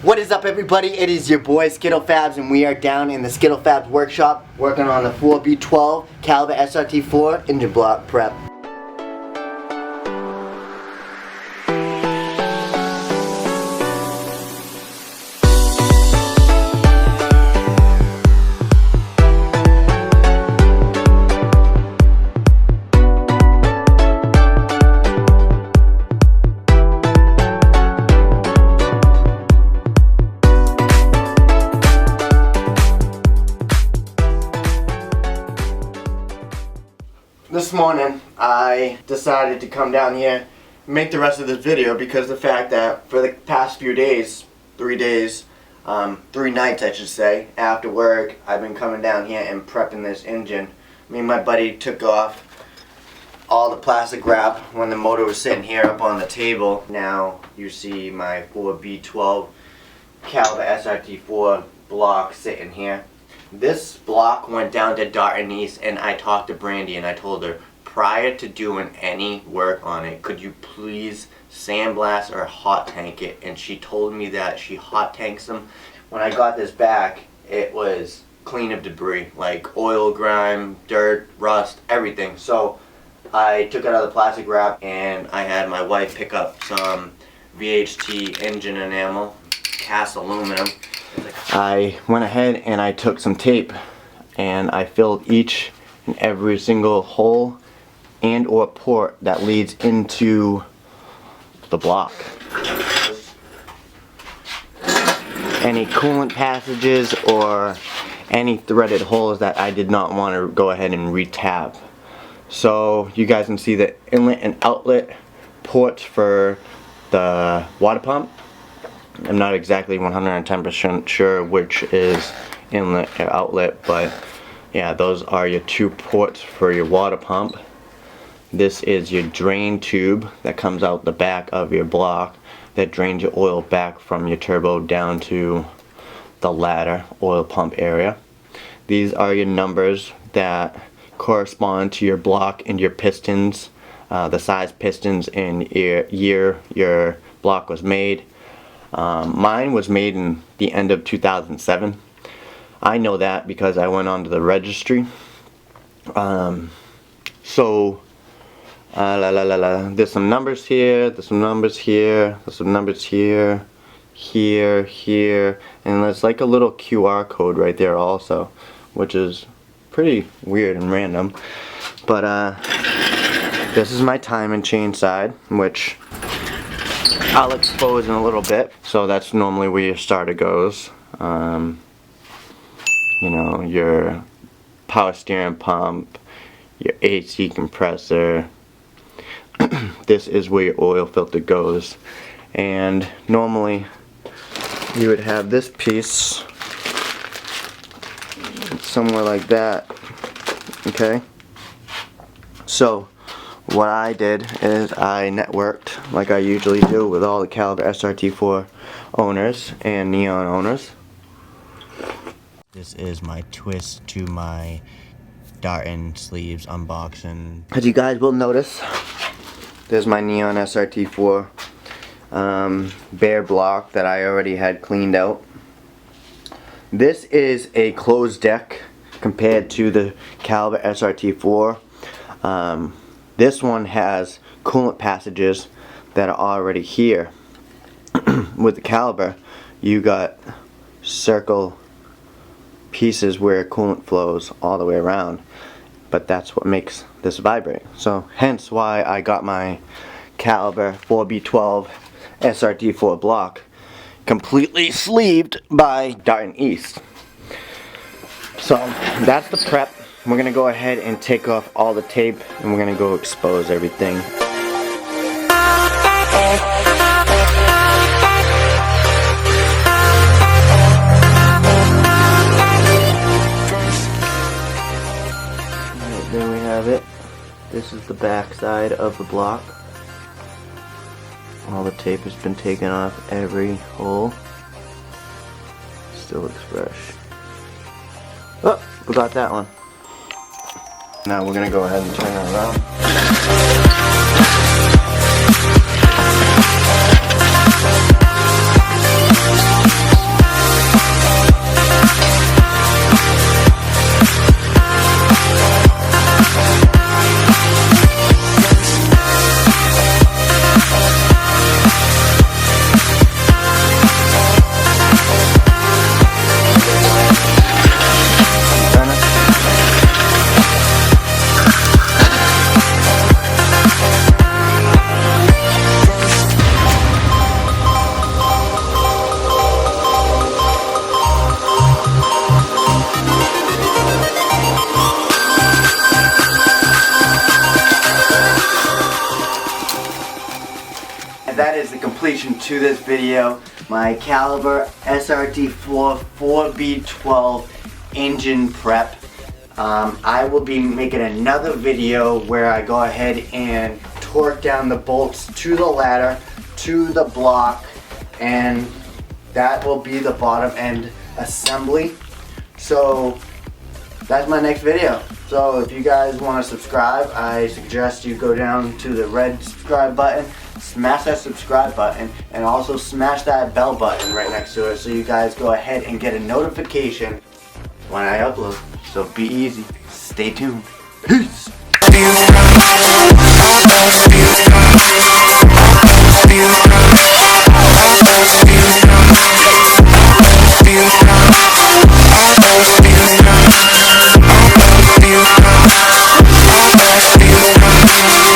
What is up, everybody? It is your boy Skittle Fabs, and we are down in the Skittle Fabs workshop working on the 4B12 caliber SRT4 engine block prep. This morning I decided to come down here and make the rest of this video because the fact that for the past few days, 3 days, 3 nights I should say, after work I've been coming down here and prepping this engine. Me and my buddy took off all the plastic wrap when the motor was sitting here up on the table. Now you see my 4B12 caliber SRT4 block sitting here. This block went down to Darton East, and I talked to Brandy and I told her, prior to doing any work on it, could you please sandblast or hot tank it? And she told me that she hot tanks them. When I got this back, it was clean of debris, like oil, grime, dirt, rust, everything. So I took it out of the plastic wrap and I had my wife pick up some VHT engine enamel, cast aluminum. I went ahead and I took some tape and I filled each and every single hole and or port that leads into the block. Any coolant passages or any threaded holes that I did not want to go ahead and re-tab. So you guys can see the inlet and outlet ports for the water pump. I'm not exactly 110% sure which is inlet or outlet, but yeah, those are your 2 ports for your water pump. This is your drain tube that comes out the back of your block that drains your oil back from your turbo down to the ladder oil pump area. These are your numbers that correspond to your block and your pistons, the size pistons and year your block was made. Mine was made in the end of 2007. I know that because I went onto the registry. There's some numbers here, there's some numbers here, there's some numbers here, here, and there's like a little QR code right there also, which is pretty weird and random. But this is my timing chain side, which I'll expose in a little bit. So that's normally where your starter goes. You know, your power steering pump, your AC compressor. This is where your oil filter goes. And normally you would have this piece somewhere like that. Okay? So what I did is I networked like I usually do with all the caliber SRT4 owners and Neon owners. This is my twist to my Darton sleeves unboxing. As you guys will notice, there's my Neon SRT4 bare block that I already had cleaned out. This is a closed deck compared to the caliber SRT4. This one has coolant passages that are already here. With the caliber, you got circle pieces where coolant flows all the way around, but that's what makes this vibrate. So hence why I got my caliber 4B12 SRT4 block completely sleeved by Darton East. So that's the prep. We're going to go ahead and take off all the tape and we're going to go expose everything. Alright, there we have it. This is the back side of the block. All the tape has been taken off every hole. Still looks fresh. Oh, forgot that one. Now we're gonna go ahead and turn it around. completion to this video. My Caliber SRT4 4B12 engine prep. I will be making another video where I go ahead and torque down the bolts to the ladder, to the block, and that will be the bottom end assembly. So that's my next video. So if you guys want to subscribe, I suggest you go down to the red subscribe button, smash that subscribe button, and also smash that bell button right next to it so you guys go ahead and get a notification when I upload. So be easy. Stay tuned. Peace.